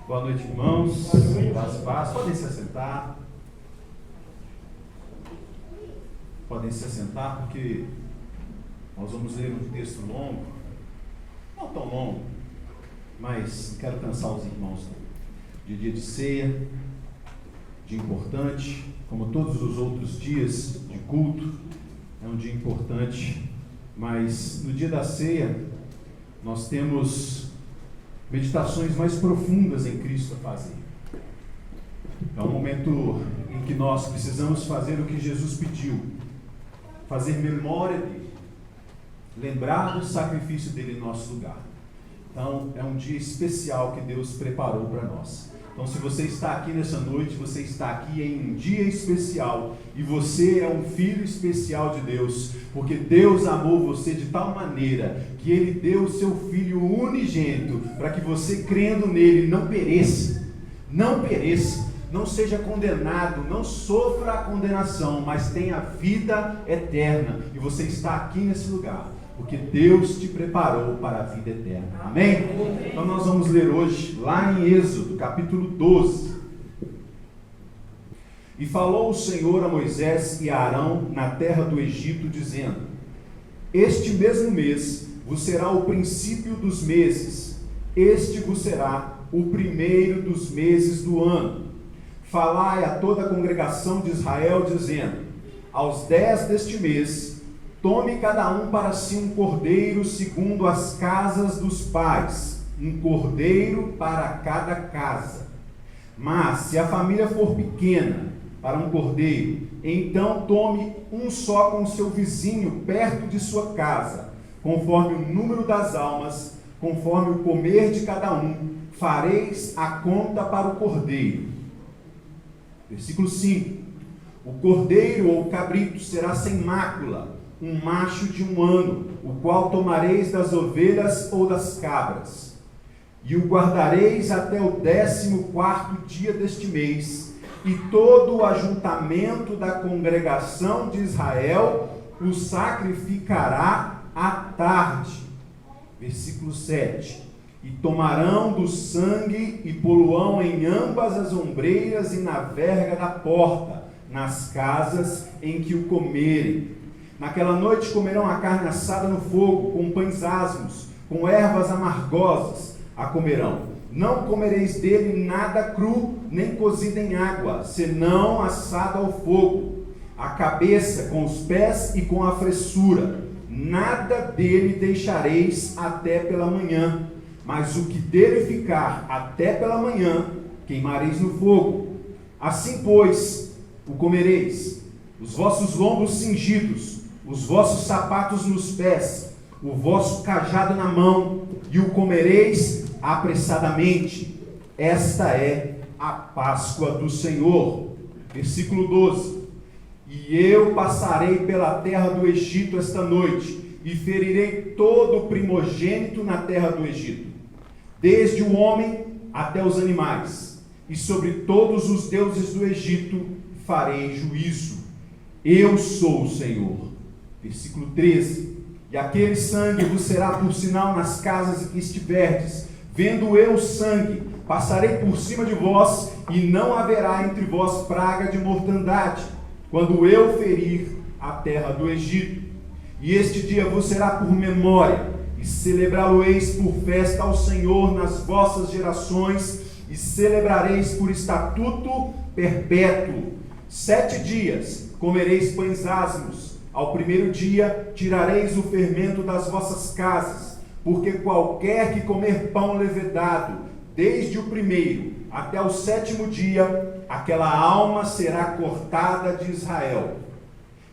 Boa noite, irmãos. Paz. Podem se assentar. Podem se assentar porque nós vamos ler um texto longo. Não tão longo, mas quero cansar os irmãos de dia de ceia, dia importante, como todos os outros dias de culto. É um dia importante, mas no dia da ceia nós temos meditações mais profundas em Cristo a fazer. É um momento em que nós precisamos fazer o que Jesus pediu, fazer memória dele, lembrar do sacrifício dele em nosso lugar. Então é um dia especial que Deus preparou para nós. Então, se você está aqui nessa noite, você está aqui em um dia especial, e você é um filho especial de Deus, porque Deus amou você de tal maneira que Ele deu o seu Filho unigênito, para que você, crendo nele, não pereça, não seja condenado, não sofra a condenação, mas tenha vida eterna. E você está aqui nesse lugar porque Deus te preparou para a vida eterna. Amém? Então nós vamos ler hoje, lá em Êxodo, capítulo 12. E falou o Senhor a Moisés e a Arão na terra do Egito, dizendo: este mesmo mês vos será o princípio dos meses, este vos será o primeiro dos meses do ano. Falai a toda a congregação de Israel, dizendo: aos 10 deste mês, tome cada um para si um cordeiro segundo as casas dos pais, um cordeiro para cada casa. Mas se a família for pequena para um cordeiro, então tome um só com seu vizinho perto de sua casa, conforme o número das almas, conforme o comer de cada um, fareis a conta para o cordeiro. Versículo 5. O cordeiro ou cabrito será sem mácula, um macho de 1 ano, o qual tomareis das ovelhas ou das cabras, e o guardareis até o 14º dia deste mês, e todo o ajuntamento da congregação de Israel o sacrificará à tarde. Versículo 7. E tomarão do sangue e poluão em ambas as ombreiras e na verga da porta, nas casas em que o comerem. Naquela noite comerão a carne assada no fogo, com pães asmos, com ervas amargosas a comerão. Não comereis dele nada cru, nem cozido em água, senão assado ao fogo. A cabeça com os pés e com a fressura. Nada dele deixareis até pela manhã. Mas o que dele ficar até pela manhã, queimareis no fogo. Assim, pois, o comereis, os vossos lombos cingidos, os vossos sapatos nos pés, o vosso cajado na mão, e o comereis apressadamente. Esta é a Páscoa do Senhor. Versículo 12. E eu passarei pela terra do Egito esta noite, e ferirei todo o primogênito na terra do Egito, desde o homem até os animais, e sobre todos os deuses do Egito farei juízo. Eu sou o Senhor. Versículo 13. E aquele sangue vos será por sinal nas casas em que estiverdes. Vendo eu o sangue, passarei por cima de vós, e não haverá entre vós praga de mortandade, quando eu ferir a terra do Egito. E este dia vos será por memória, e celebrá-lo-eis por festa ao Senhor nas vossas gerações, e celebrareis por estatuto perpétuo. 7 dias comereis pães asmos. Ao primeiro dia tirareis o fermento das vossas casas, porque qualquer que comer pão levedado, desde o primeiro até o 7º dia, aquela alma será cortada de Israel.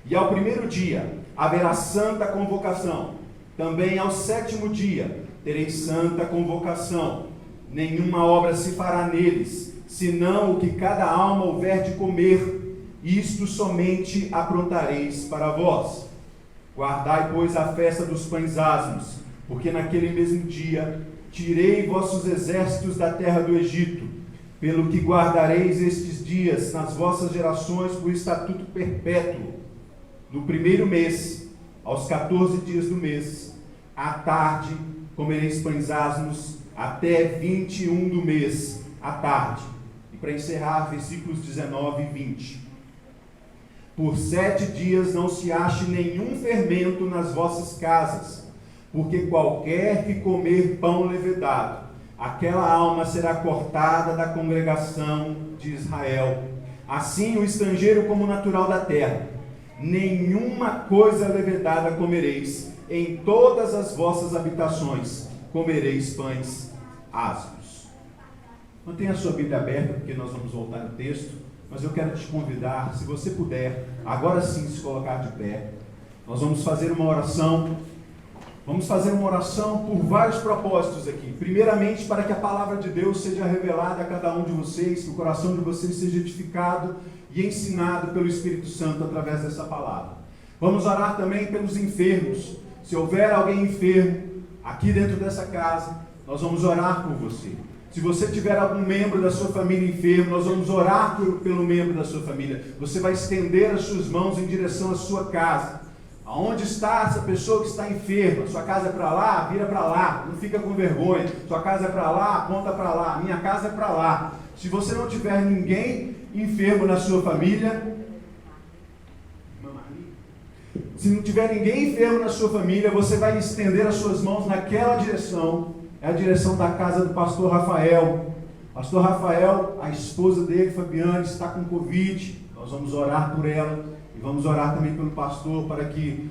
E ao primeiro dia haverá santa convocação. Também ao 7º dia tereis santa convocação. Nenhuma obra se fará neles, senão o que cada alma houver de comer. Isto somente aprontareis para vós. Guardai, pois, a festa dos pães asmos, porque naquele mesmo dia tirei vossos exércitos da terra do Egito, pelo que guardareis estes dias nas vossas gerações por estatuto perpétuo. No primeiro mês, aos 14 dias do mês, à tarde comereis pães asmos, até 21 do mês, à tarde. E para encerrar, versículos 19 e 20. Por 7 dias não se ache nenhum fermento nas vossas casas, porque qualquer que comer pão levedado, aquela alma será cortada da congregação de Israel. Assim o estrangeiro como o natural da terra. Nenhuma coisa levedada comereis, em todas as vossas habitações comereis pães ázimos. Mantenha a sua Bíblia aberta, porque nós vamos voltar no texto, mas eu quero te convidar, se você puder, agora sim se colocar de pé. Nós vamos fazer uma oração. Vamos fazer uma oração por vários propósitos aqui. Primeiramente, para que a palavra de Deus seja revelada a cada um de vocês, que o coração de vocês seja edificado e ensinado pelo Espírito Santo através dessa palavra. Vamos orar também pelos enfermos. Se houver alguém enfermo aqui dentro dessa casa, nós vamos orar por você. Se você tiver algum membro da sua família enfermo, nós vamos orar pelo membro da sua família. Você vai estender as suas mãos em direção à sua casa. Aonde está essa pessoa que está enferma? Sua casa é para lá? Vira para lá. Não fica com vergonha. Sua casa é para lá? Aponta para lá. Minha casa é para lá. Se você não tiver ninguém enfermo na sua família, se não tiver ninguém enfermo na sua família, você vai estender as suas mãos naquela direção. É a direção da casa do pastor Rafael. Pastor Rafael, a esposa dele, Fabiane, está com Covid. Nós vamos orar por ela. E vamos orar também pelo pastor, para que,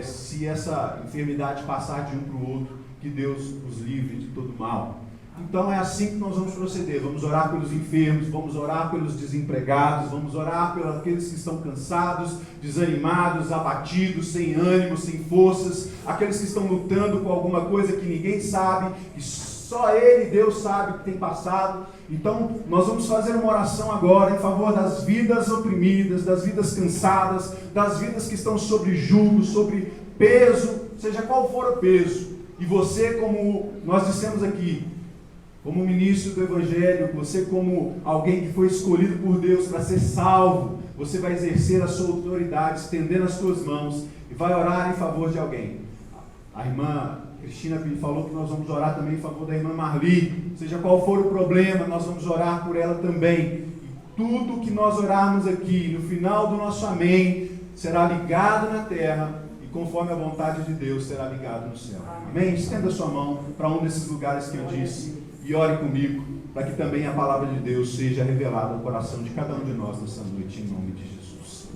se essa enfermidade passar de um para o outro, que Deus os livre de todo mal. Então é assim que nós vamos proceder. Vamos orar pelos enfermos, vamos orar pelos desempregados, vamos orar pelos aqueles que estão cansados, desanimados, abatidos, sem ânimo, sem forças, aqueles que estão lutando com alguma coisa que ninguém sabe, que só Ele, Deus, sabe o que tem passado. Então, nós vamos fazer uma oração agora em favor das vidas oprimidas, das vidas cansadas, das vidas que estão sobre jugo, sobre peso, seja qual for o peso. E você, como nós dissemos aqui, como ministro do Evangelho, você como alguém que foi escolhido por Deus para ser salvo, você vai exercer a sua autoridade, estendendo as suas mãos e vai orar em favor de alguém. A irmã Cristina falou que nós vamos orar também em favor da irmã Marli. Seja qual for o problema, nós vamos orar por ela também. E tudo que nós orarmos aqui, no final do nosso amém, será ligado na terra e conforme a vontade de Deus, será ligado no céu. Amém? Estenda a sua mão para um desses lugares que eu disse e ore comigo, para que também a palavra de Deus seja revelada ao coração de cada um de nós nessa noite, em nome de Jesus.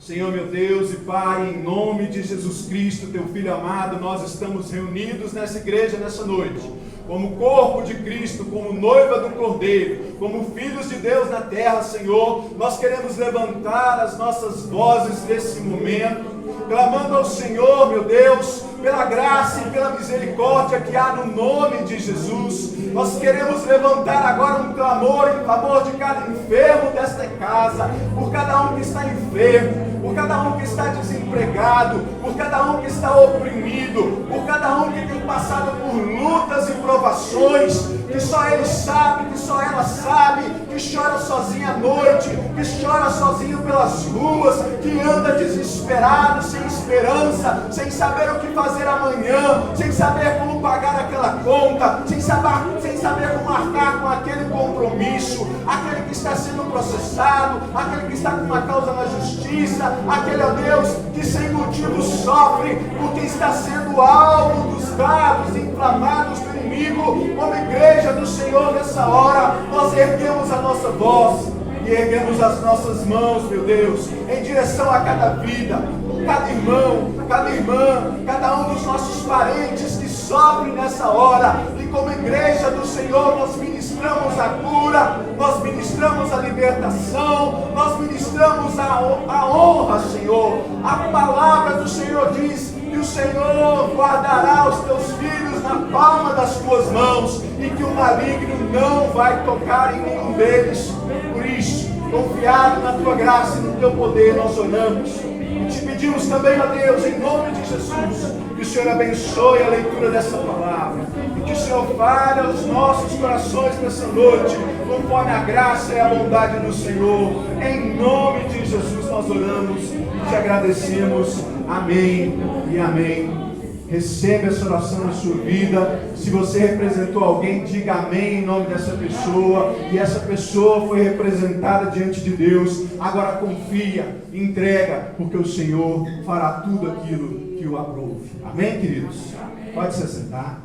Senhor meu Deus e Pai, em nome de Jesus Cristo, Teu Filho amado, nós estamos reunidos nessa igreja nessa noite, como corpo de Cristo, como noiva do Cordeiro, como filhos de Deus na terra, Senhor. Nós queremos levantar as nossas vozes nesse momento, clamando ao Senhor, meu Deus, pela graça e pela misericórdia que há no nome de Jesus. Nós queremos levantar agora um clamor em favor de cada enfermo desta casa, por cada um que está enfermo, por cada um que está desempregado, por cada um que está oprimido, por cada um que tem passado por lutas e provações, que só ele sabe, que só ela sabe, que chora sozinha à noite, que chora sozinho pelas ruas, que anda desesperado, sem esperança, sem saber o que fazer amanhã, sem saber como pagar aquela conta, sem saber como marcar com aquele compromisso, aquele que está sendo processado, aquele que está com uma causa na justiça, aquele, ó Deus, que sem motivo sofre, porque está sendo alvo dos dardos inflamados do inimigo. Como igreja do Senhor, nessa hora, nós erguemos a nossa voz e erguemos as nossas mãos, meu Deus, em direção a cada vida, cada irmão, cada irmã, cada um dos nossos parentes que sofrem nessa hora. E como igreja do Senhor, nós ministramos a cura, nós ministramos a libertação, nós ministramos a honra, Senhor. A palavra do Senhor diz que o Senhor guardará os teus filhos na palma das tuas mãos e que o maligno não vai tocar em nenhum deles. Por isso, confiado na tua graça e no teu poder, nós oramos e te pedimos também, ó Deus, em nome de Jesus, que o Senhor abençoe a leitura dessa palavra e que o Senhor fale aos nossos corações nessa noite, conforme a graça e a bondade do Senhor. Em nome de Jesus nós oramos e te agradecemos. Amém e amém Receba essa oração na sua vida. Se você representou alguém, diga amém em nome dessa pessoa. E essa pessoa foi representada diante de Deus. Agora confia, entrega, porque o Senhor fará tudo aquilo que o aprove. Amém, queridos? Pode se sentar.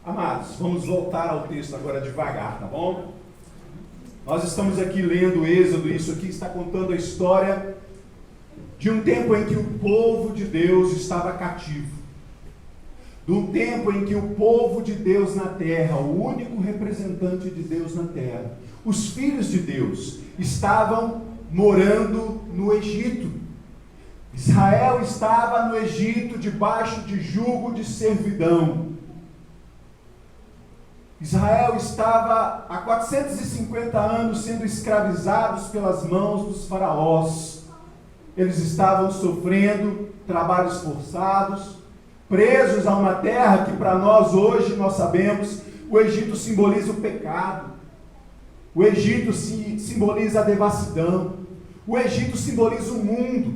Amados, vamos voltar ao texto agora devagar, tá bom? Nós estamos aqui lendo o Êxodo, e isso aqui está contando a história de um tempo em que o povo de Deus estava cativo. De um tempo em que o povo de Deus na terra, o único representante de Deus na terra, os filhos de Deus, estavam morando no Egito. Israel estava no Egito debaixo de jugo de servidão. Israel estava há 450 anos sendo escravizados pelas mãos dos faraós. Eles estavam sofrendo trabalhos forçados, presos a uma terra que para nós hoje, nós sabemos, o Egito simboliza o pecado. O Egito simboliza a devassidão. O Egito simboliza o mundo.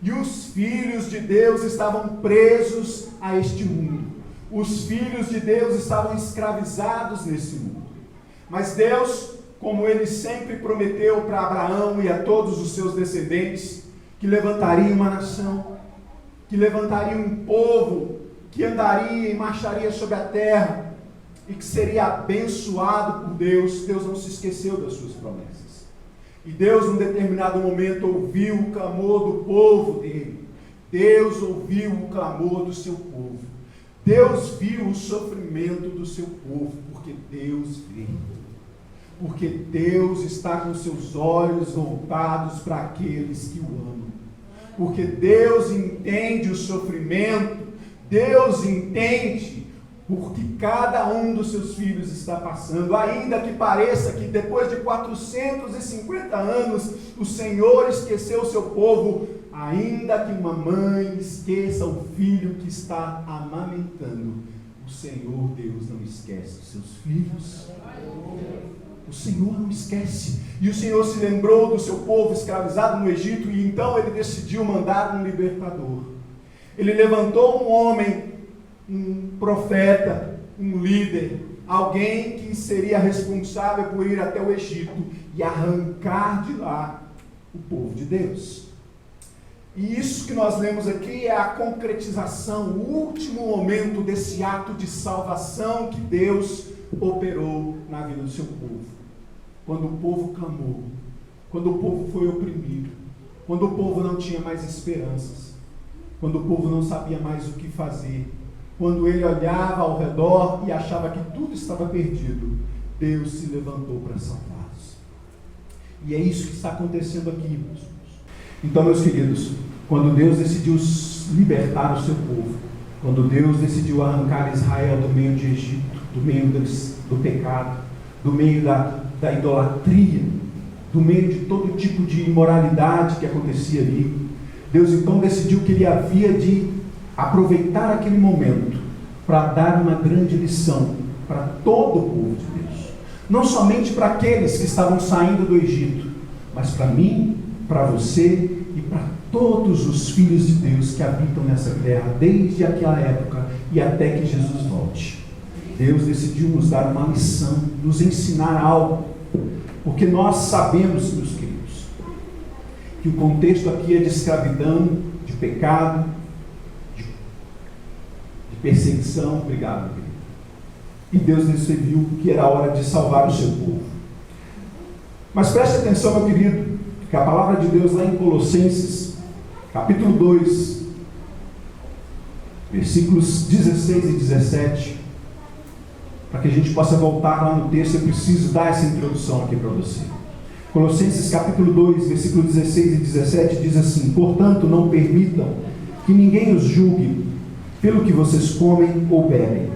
E os filhos de Deus estavam presos a este mundo. Os filhos de Deus estavam escravizados nesse mundo. Mas Deus, como Ele sempre prometeu para Abraão e a todos os seus descendentes, que levantaria uma nação, que levantaria um povo, que andaria e marcharia sobre a terra, e que seria abençoado por Deus. Deus não se esqueceu das suas promessas. E Deus, num determinado momento, ouviu o clamor do povo dele. Deus ouviu o clamor do seu povo. Deus viu o sofrimento do seu povo, porque Deus vê. Porque Deus está com seus olhos voltados para aqueles que o amam. Porque Deus entende o sofrimento, Deus entende porque cada um dos seus filhos está passando, ainda que pareça que depois de 450 anos o Senhor esqueceu o seu povo, ainda que uma mãe esqueça o filho que está amamentando, o Senhor Deus não esquece os seus filhos. O Senhor não esquece. E o Senhor se lembrou do seu povo escravizado no Egito, e então Ele decidiu mandar um libertador. Ele levantou um homem, um profeta, um líder, alguém que seria responsável por ir até o Egito e arrancar de lá o povo de Deus. E isso que nós lemos aqui é a concretização, o último momento desse ato de salvação que Deus operou na vida do seu povo. Quando o povo clamou, quando o povo foi oprimido, quando o povo não tinha mais esperanças, quando o povo não sabia mais o que fazer, quando ele olhava ao redor e achava que tudo estava perdido, Deus se levantou para salvá-los. E é isso que está acontecendo aqui, meus irmãos. Então, meus queridos, quando Deus decidiu libertar o seu povo, quando Deus decidiu arrancar Israel do meio de Egito, do meio do pecado, do meio da idolatria, do meio de todo tipo de imoralidade que acontecia ali, Deus então decidiu que Ele havia de aproveitar aquele momento para dar uma grande lição para todo o povo de Deus. Não somente para aqueles que estavam saindo do Egito, mas para mim, para você e para todos os filhos de Deus que habitam nessa terra desde aquela época e até que Jesus volte. Deus decidiu nos dar uma lição, nos ensinar algo, porque nós sabemos, meus queridos, que o contexto aqui é de escravidão, de pecado, de perseguição. Obrigado, querido. E Deus decidiu que era hora de salvar o seu povo. Mas preste atenção, meu querido, que a palavra de Deus lá em Colossenses, capítulo 2, versículos 16 e 17, para que a gente possa voltar lá no texto, eu preciso dar essa introdução aqui para você. Colossenses capítulo 2, versículo 16 e 17 diz assim: portanto, não permitam que ninguém os julgue pelo que vocês comem ou bebem,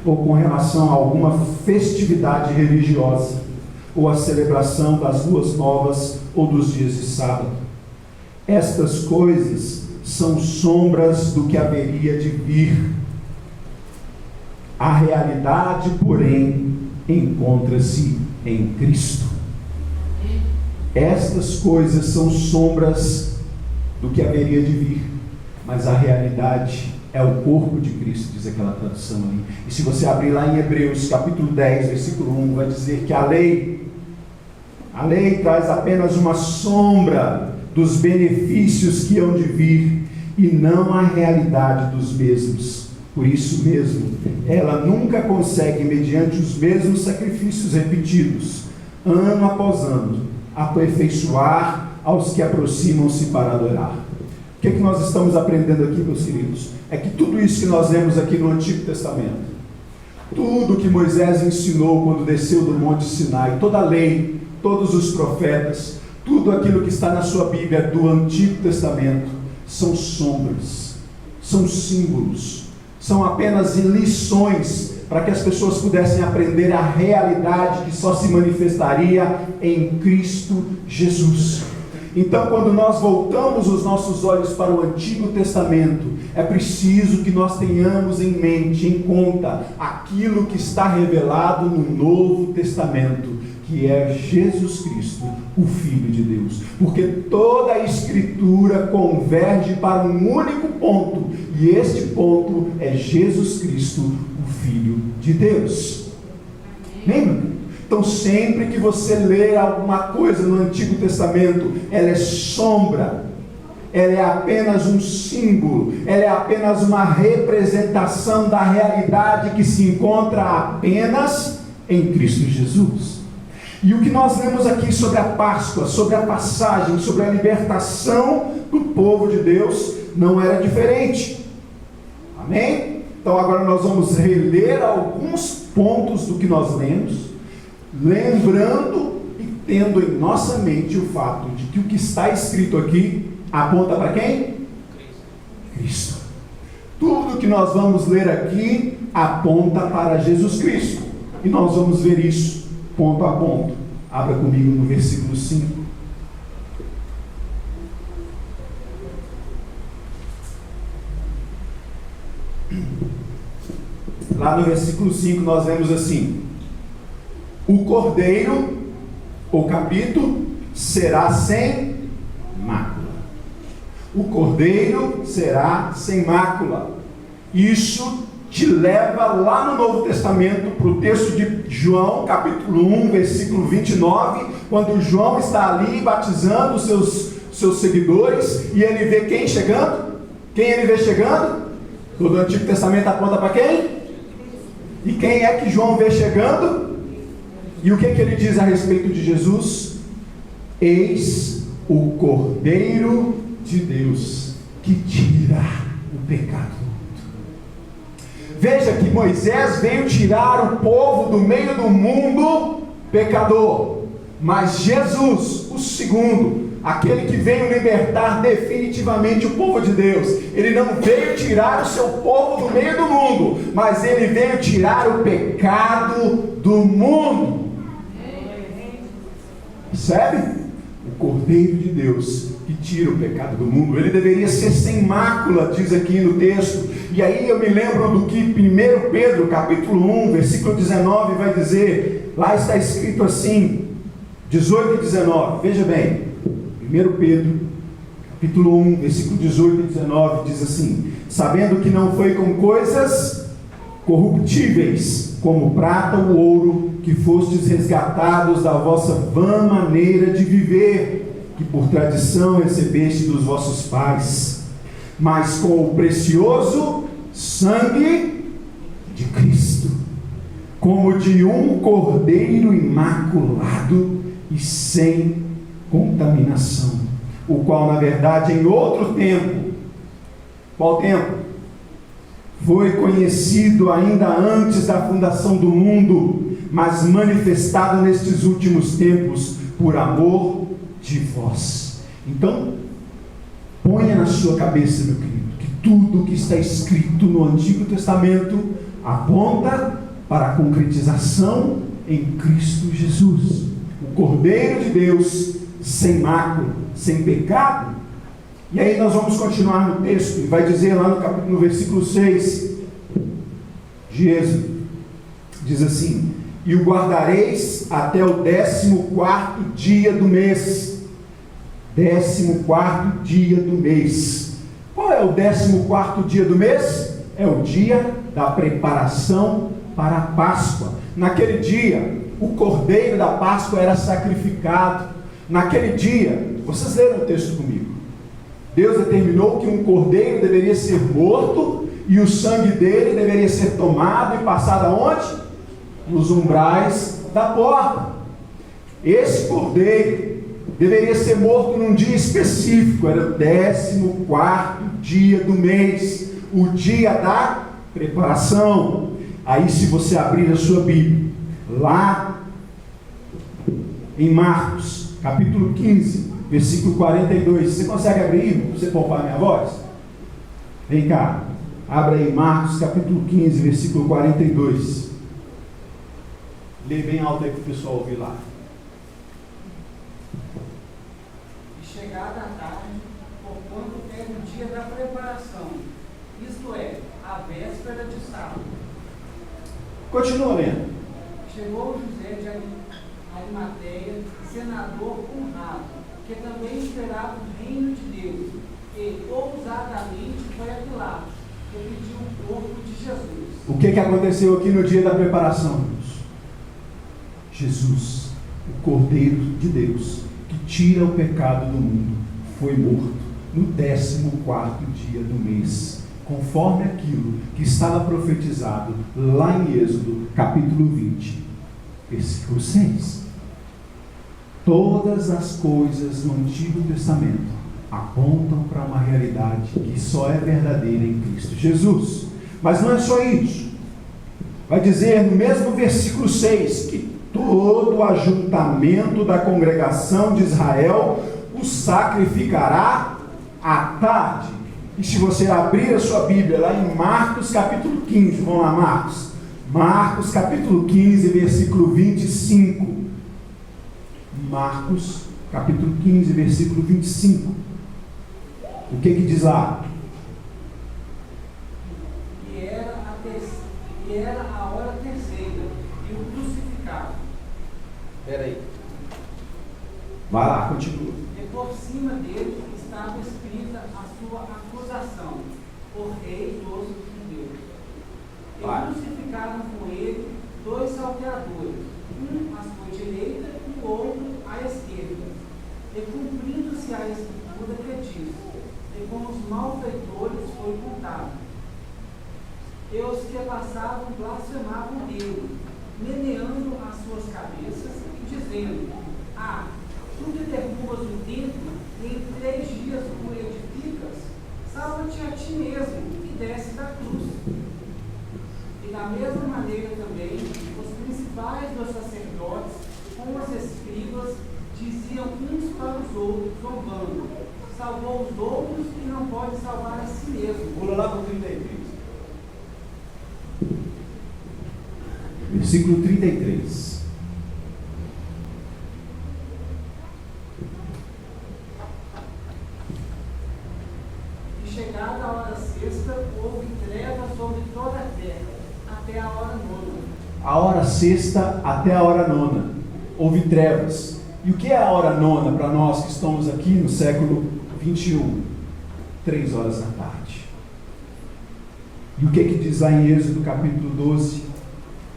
ou com relação a alguma festividade religiosa, ou a celebração das luas novas ou dos dias de sábado. Estas coisas são sombras do que haveria de vir. A realidade, porém, encontra-se em Cristo. Estas coisas são sombras do que haveria de vir, mas a realidade é o corpo de Cristo, diz aquela tradução ali. E se você abrir lá em Hebreus, capítulo 10, versículo 1, vai dizer que a lei traz apenas uma sombra dos benefícios que hão de vir, e não a realidade dos mesmos. Por isso mesmo, ela nunca consegue, mediante os mesmos sacrifícios repetidos, ano após ano, aperfeiçoar aos que aproximam-se para adorar. O que nós estamos aprendendo aqui, meus queridos? É que tudo isso que nós lemos aqui no Antigo Testamento, tudo que Moisés ensinou quando desceu do Monte Sinai, toda a lei, todos os profetas, tudo aquilo que está na sua Bíblia do Antigo Testamento, são sombras, são símbolos, são apenas lições para que as pessoas pudessem aprender a realidade que só se manifestaria em Cristo Jesus. Então, quando nós voltamos os nossos olhos para o Antigo Testamento, é preciso que nós tenhamos em mente, em conta, aquilo que está revelado no Novo Testamento, que é Jesus Cristo, o Filho de Deus. Porque toda a Escritura converge para um único ponto, e este ponto é Jesus Cristo, o Filho de Deus. Lembra? Então, sempre que você ler alguma coisa no Antigo Testamento, ela é sombra, ela é apenas um símbolo, ela é apenas uma representação da realidade que se encontra apenas em Cristo Jesus. E o que nós lemos aqui sobre a Páscoa, sobre a passagem, sobre a libertação do povo de Deus, não era diferente. Amém? Então agora nós vamos reler alguns pontos do que nós lemos, lembrando e tendo em nossa mente o fato de que o que está escrito aqui aponta para quem? Cristo. Tudo que nós vamos ler aqui aponta para Jesus Cristo. E nós vamos ver isso ponto a ponto. Abra comigo no versículo 5. Lá no versículo 5 nós vemos assim: o cordeiro, ou capítulo, será sem mácula. O cordeiro será sem mácula. Isso te leva lá no Novo Testamento para o texto de João, capítulo 1, versículo 29, quando João está ali batizando os seus seguidores, e ele vê quem chegando? Quem ele vê chegando? Todo o Antigo Testamento aponta para quem? E quem é que João vê chegando? E o que ele diz a respeito de Jesus? Eis o Cordeiro de Deus que tira o pecado. Veja que Moisés veio tirar o povo do meio do mundo pecador, mas Jesus, o segundo, aquele que veio libertar definitivamente o povo de Deus, ele não veio tirar o seu povo do meio do mundo, mas ele veio tirar o pecado do mundo. Percebe? O Cordeiro de Deus que tira o pecado do mundo. Ele deveria ser sem mácula, diz aqui no texto. E aí eu me lembro do que 1 Pedro, capítulo 1, versículo 19, vai dizer. Lá está escrito assim, 18 e 19, veja bem. 1 Pedro, capítulo 1, versículo 18 e 19, diz assim: sabendo que não foi com coisas corruptíveis, como prata ou ouro, que fostes resgatados da vossa vã maneira de viver, que por tradição recebeste dos vossos pais, mas com o precioso sangue de Cristo, como de um cordeiro imaculado e sem contaminação, o qual na verdade em outro tempo, qual tempo? Foi conhecido ainda antes da fundação do mundo, mas manifestado nestes últimos tempos por amor de vós. Então, ponha na sua cabeça, meu querido, que tudo que está escrito no Antigo Testamento aponta para a concretização em Cristo Jesus, o Cordeiro de Deus, sem mácula, sem pecado. E aí nós vamos continuar no texto, e vai dizer lá no versículo 6 de Êxodo, diz assim: e o guardareis até o 14º dia do mês, 14º dia do mês. Qual é o 14º dia do mês? É o dia da preparação para a Páscoa. Naquele dia, o cordeiro da Páscoa era sacrificado. Naquele dia, vocês leram o texto comigo. Deus determinou que um cordeiro deveria ser morto e o sangue dele deveria ser tomado e passado aonde? Nos umbrais da porta. Esse cordeiro deveria ser morto num dia específico, era o 14º dia do mês, o dia da preparação. Aí, se você abrir a sua Bíblia, lá em Marcos, capítulo 15, versículo 42, você consegue abrir para você poupar a minha voz? Vem cá, abra aí Marcos, capítulo 15, versículo 42. Lê bem alto aí para o pessoal ouvir lá. Chegada a tarde, porquanto era o dia da preparação, isto é, a véspera de sábado. Continua lendo. Chegou José de Arimateia, senador honrado, que também esperava o reino de Deus, e ousadamente foi a Pilatos, que pediu o corpo de Jesus. O que aconteceu aqui no dia da preparação, irmãos? Jesus, o Cordeiro de Deus, que tira o pecado do mundo, foi morto no 14º dia do mês, conforme aquilo que estava profetizado lá em Êxodo, capítulo 20, versículo 6. Todas as coisas no Antigo Testamento apontam para uma realidade que só é verdadeira em Cristo Jesus. Mas não é só isso. Vai dizer no mesmo versículo 6 que todo o ajuntamento da congregação de Israel o sacrificará à tarde. E se você abrir a sua Bíblia lá em Marcos capítulo 15, vamos lá, Marcos capítulo 15, versículo 25. Marcos capítulo 15, versículo 25. O que diz lá? E era a hora terceira, e o crucificaram. Espera aí. Vai lá, continua. E por cima dele estava escrita a sua acusação, por rei dos judeus. E crucificaram com ele 2 salteadores, um à sua direita e o outro à esquerda. E cumprindo-se a escritura que diz, e com os malfeitores foi contado. E os que passavam blasfemavam dele, meneando as suas cabeças e dizendo: Ah, tu que derrubas o templo e em 3 dias o edificas, salva-te a ti mesmo e desce da cruz. E da mesma maneira também, os principais dos sacerdotes, com os escribas, diziam uns para os outros, zombando: Salvou os outros e não pode salvar a si mesmo. Pula lá para o 33. Versículo 33. E chegada a hora sexta, houve trevas sobre toda a terra, até a hora nona. A hora sexta até a hora nona. Houve trevas. E o que é a hora nona para nós que estamos aqui no século 21? 3 horas da tarde. E o que diz lá em Êxodo capítulo 12?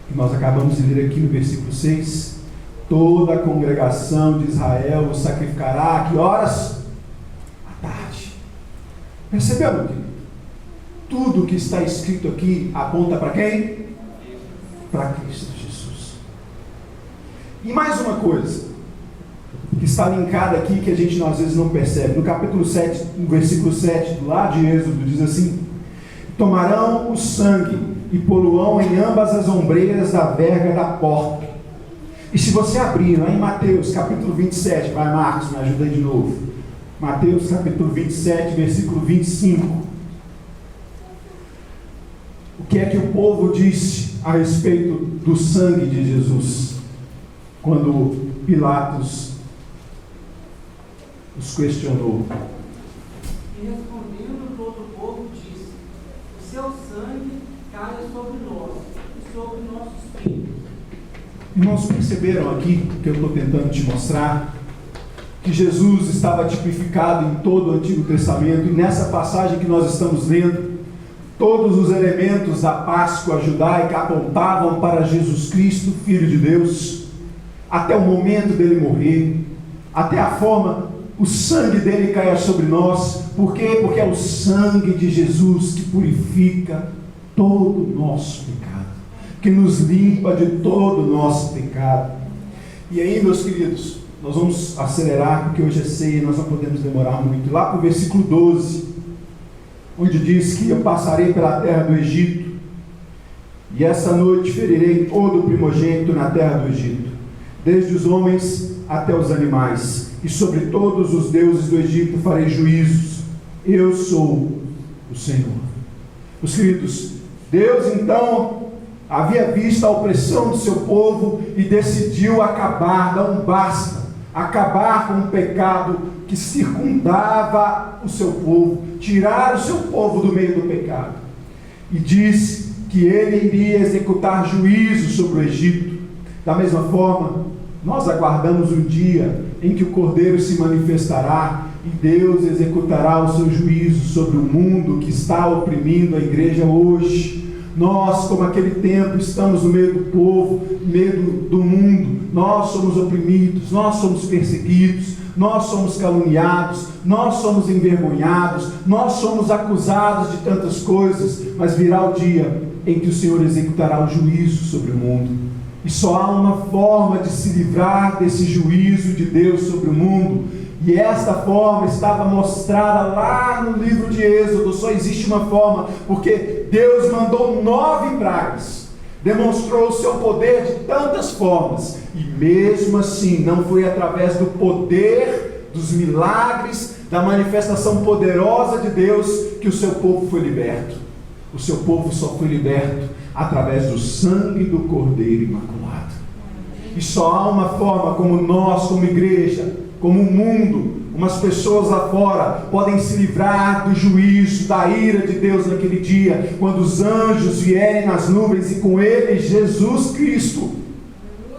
Que nós acabamos de ler aqui no versículo 6, toda a congregação de Israel o sacrificará a que horas? À tarde. Percebeu, meu querido? Tudo que está escrito aqui aponta para quem? Para Cristo Jesus. E mais uma coisa, que está linkada aqui, que a gente às vezes não percebe. No capítulo 7, no versículo 7, do lado de Êxodo, diz assim: tomarão o sangue e poluão em ambas as ombreiras da verga da porta. E se você abrir lá em Mateus capítulo 27, vai Marcos, me ajuda aí de novo. Mateus capítulo 27, versículo 25. O que é que o povo disse a respeito do sangue de Jesus? Quando Pilatos os questionou. E respondendo todo o povo disse: o seu sangue caia sobre nós e sobre nossos filhos. Irmãos, perceberam aqui que eu estou tentando te mostrar que Jesus estava tipificado em todo o Antigo Testamento, e nessa passagem que nós estamos lendo, todos os elementos da Páscoa judaica apontavam para Jesus Cristo, Filho de Deus, até o momento dele morrer, até a forma, o sangue dele caia sobre nós. Por quê? Porque é o sangue de Jesus que purifica todo o nosso pecado, que nos limpa de todo o nosso pecado. E aí, meus queridos, nós vamos acelerar, porque hoje é ceia e nós não podemos demorar muito. Lá para o versículo 12, onde diz que eu passarei pela terra do Egito, e essa noite ferirei todo o primogênito na terra do Egito, desde os homens até os animais, e sobre todos os deuses do Egito farei juízos. Eu sou o Senhor. Os queridos, Deus então havia visto a opressão do seu povo e decidiu acabar, dar um basta, acabar com o pecado que circundava o seu povo, tirar o seu povo do meio do pecado. E disse que ele iria executar juízo sobre o Egito. Da mesma forma, nós aguardamos um dia em que o Cordeiro se manifestará e Deus executará o seu juízo sobre o mundo que está oprimindo a igreja hoje. Nós, como aquele tempo, estamos no meio do povo, no meio do mundo. Nós somos oprimidos, nós somos perseguidos, nós somos caluniados, nós somos envergonhados, nós somos acusados de tantas coisas, mas virá o dia em que o Senhor executará o juízo sobre o mundo. E só há uma forma de se livrar desse juízo de Deus sobre o mundo, e esta forma estava mostrada lá no livro de Êxodo. Só existe uma forma, porque Deus mandou 9 pragas, demonstrou o seu poder de tantas formas, e mesmo assim não foi através do poder, dos milagres, da manifestação poderosa de Deus que o seu povo foi liberto. O seu povo só foi liberto através do sangue do Cordeiro Imaculado. E só há uma forma como nós, como igreja, como o mundo, umas pessoas lá fora, podem se livrar do juízo, da ira de Deus naquele dia, quando os anjos vierem nas nuvens e com eles Jesus Cristo,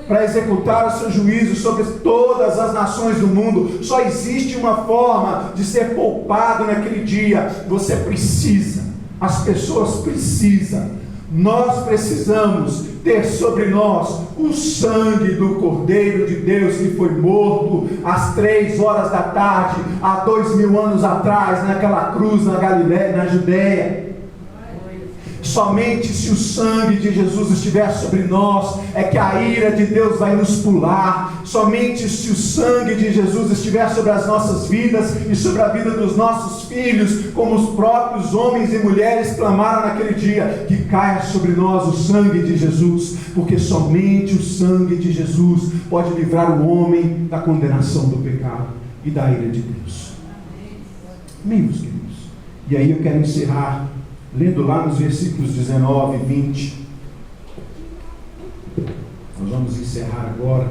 para executar o seu juízo sobre todas as nações do mundo. Só existe uma forma de ser poupado naquele dia. Você precisa, as pessoas precisam, nós precisamos ter sobre nós o sangue do Cordeiro de Deus, que foi morto às 3 horas da tarde, há 2000 anos atrás, naquela cruz na Galiléia, na Judéia. Somente se o sangue de Jesus estiver sobre nós, é que a ira de Deus vai nos pular. Somente se o sangue de Jesus estiver sobre as nossas vidas e sobre a vida dos nossos filhos, como os próprios homens e mulheres clamaram naquele dia, que caia sobre nós o sangue de Jesus, porque somente o sangue de Jesus pode livrar o homem da condenação do pecado e da ira de Deus. Amém, meus queridos? E aí eu quero encerrar lendo lá nos versículos 19 e 20. Nós vamos encerrar agora,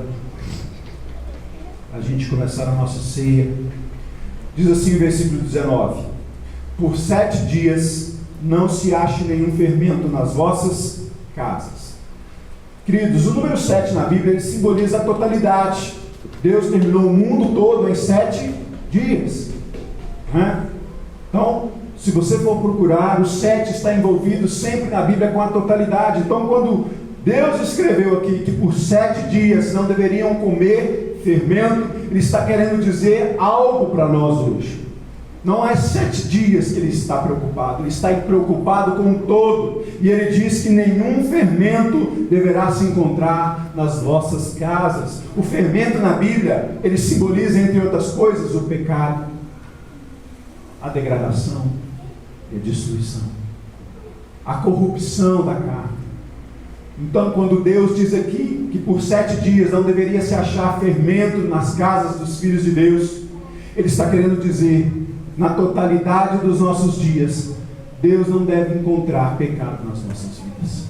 a gente começar a nossa ceia. Diz assim o versículo 19: por 7 dias não se ache nenhum fermento nas vossas casas. Queridos, o número 7 na Bíblia, ele simboliza a totalidade. Deus terminou o mundo todo em 7 dias, Então, se você for procurar, o 7 está envolvido sempre na Bíblia com a totalidade. Então, quando Deus escreveu aqui que por 7 dias não deveriam comer fermento, Ele está querendo dizer algo para nós hoje. Não é 7 dias que Ele está preocupado, Ele está preocupado com o todo. E Ele diz que nenhum fermento deverá se encontrar nas vossas casas. O fermento na Bíblia, ele simboliza, entre outras coisas, o pecado, a degradação e a destruição, a corrupção da carne. Então, quando Deus diz aqui que por 7 dias não deveria se achar fermento nas casas dos filhos de Deus, Ele está querendo dizer, na totalidade dos nossos dias, Deus não deve encontrar pecado nas nossas vidas.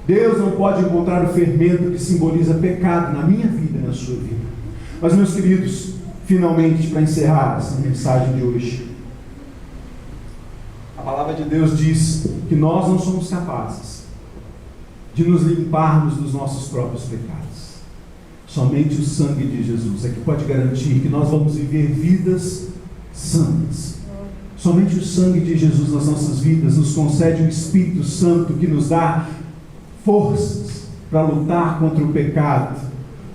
Deus não pode encontrar o fermento que simboliza pecado na minha vida e na sua vida. Mas, meus queridos, finalmente, para encerrar essa mensagem de hoje, a palavra de Deus diz que nós não somos capazes de nos limparmos dos nossos próprios pecados. Somente o sangue de Jesus é que pode garantir que nós vamos viver vidas santas. Somente o sangue de Jesus nas nossas vidas nos concede o Espírito Santo que nos dá forças para lutar contra o pecado.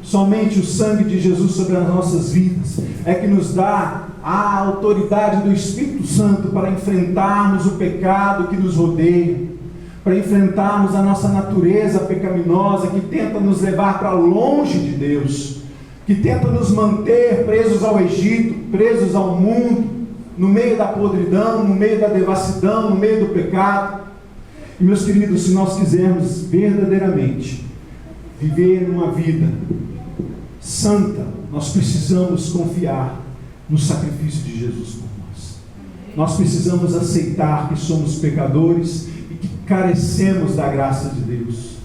Somente o sangue de Jesus sobre as nossas vidas é que nos dá a autoridade do Espírito Santo para enfrentarmos o pecado que nos rodeia, para enfrentarmos a nossa natureza pecaminosa que tenta nos levar para longe de Deus, que tenta nos manter presos ao Egito, presos ao mundo, no meio da podridão, no meio da devassidão, no meio do pecado. E meus queridos, se nós quisermos verdadeiramente viver uma vida santa, nós precisamos confiar no sacrifício de Jesus por nós. Nós precisamos aceitar que somos pecadores e que carecemos da graça de Deus.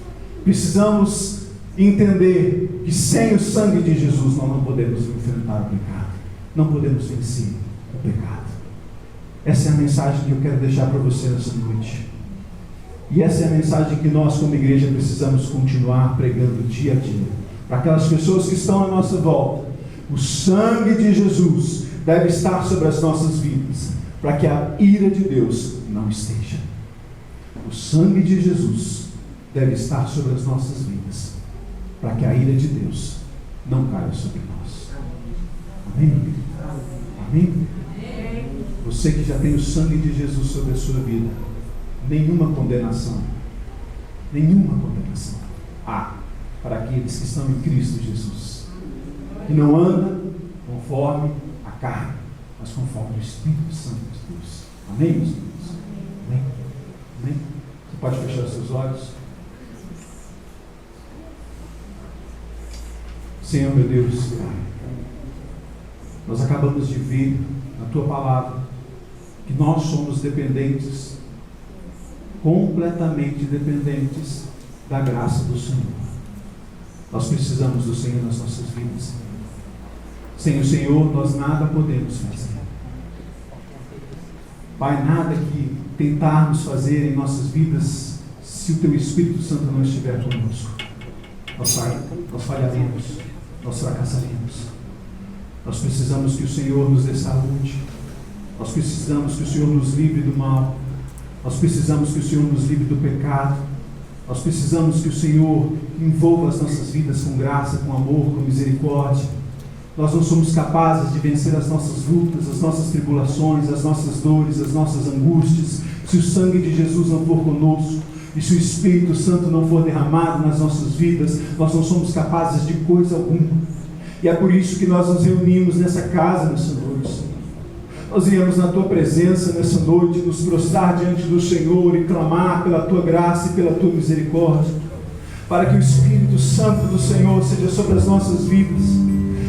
Precisamos entender que sem o sangue de Jesus nós não podemos enfrentar o pecado, não podemos vencer o pecado. Essa é a mensagem que eu quero deixar para você nessa noite. E essa é a mensagem que nós como igreja precisamos continuar pregando dia a dia. Para aquelas pessoas que estão à nossa volta, o sangue de Jesus deve estar sobre as nossas vidas, para que a ira de Deus não esteja. O sangue de Jesus deve estar sobre as nossas vidas, para que a ira de Deus não caia sobre nós. Amém? Amém? Você que já tem o sangue de Jesus sobre a sua vida, nenhuma condenação há para aqueles que estão em Cristo Jesus, que não andam conforme a carne, mas conforme o Espírito Santo de Deus. Amém, meus irmãos? Amém? Amém? Você pode fechar os seus olhos? Senhor, meu Deus, nós acabamos de ver na Tua Palavra que nós somos dependentes, completamente dependentes da graça do Senhor. Nós precisamos do Senhor nas nossas vidas. Sem o Senhor nós nada podemos fazer. Pai, nada que tentarmos fazer em nossas vidas, se o Teu Espírito Santo não estiver conosco, nós falharemos, nós fracassaremos. Nós precisamos que o Senhor nos dê saúde. Nós precisamos que o Senhor nos livre do mal. Nós precisamos que o Senhor nos livre do pecado. Nós precisamos que o Senhor envolva as nossas vidas com graça, com amor, com misericórdia. Nós não somos capazes de vencer as nossas lutas, as nossas tribulações, as nossas dores, as nossas angústias, se o sangue de Jesus não for conosco e se o Espírito Santo não for derramado nas nossas vidas. Nós não somos capazes de coisa alguma. E é por isso que nós nos reunimos nessa casa nessa noite. Nós viemos na Tua presença nessa noite, nos prostrar diante do Senhor e clamar pela Tua graça e pela Tua misericórdia, para que o Espírito Santo do Senhor seja sobre as nossas vidas,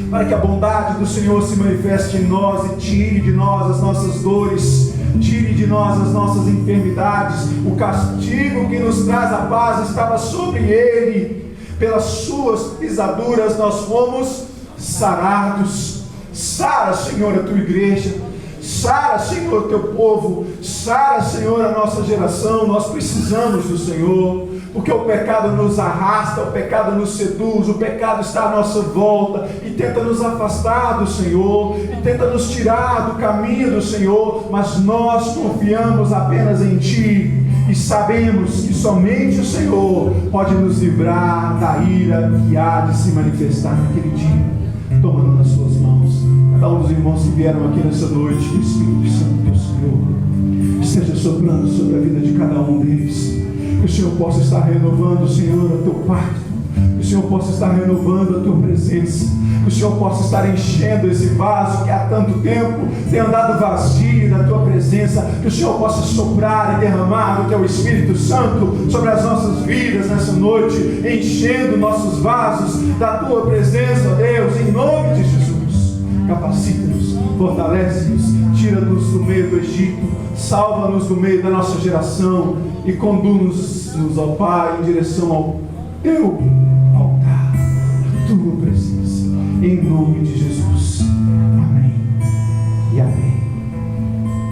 para que a bondade do Senhor se manifeste em nós e tire de nós as nossas dores, tire de nós as nossas enfermidades. O castigo que nos traz a paz estava sobre Ele, pelas Suas pisaduras nós fomos sarados. Sara, Senhor, a Tua igreja. Sara, Senhor, o Teu povo. Sara, Senhor, a nossa geração. Nós precisamos do Senhor, porque o pecado nos arrasta, o pecado nos seduz, o pecado está à nossa volta e tenta nos afastar do Senhor, e tenta nos tirar do caminho do Senhor. Mas nós confiamos apenas em Ti e sabemos que somente o Senhor pode nos livrar da ira que há de se manifestar naquele dia. Tomando nas Suas mãos cada um dos irmãos que vieram aqui nessa noite, que o Espírito Santo do Senhor esteja soprando sobre a vida de cada um deles. Que o Senhor possa estar renovando, Senhor, o Teu pacto. Que o Senhor possa estar renovando a Tua presença. Que o Senhor possa estar enchendo esse vaso que há tanto tempo tem andado vazio da Tua presença. Que o Senhor possa soprar e derramar o Teu Espírito Santo sobre as nossas vidas nessa noite, enchendo nossos vasos da Tua presença, ó Deus, em nome de Jesus. Capacita-nos, fortalece-nos, tira-nos do meio do Egito, salva-nos do meio da nossa geração e conduz-nos, ó Pai, em direção ao Teu altar, a Tua presença, em nome de Jesus. Amém e amém.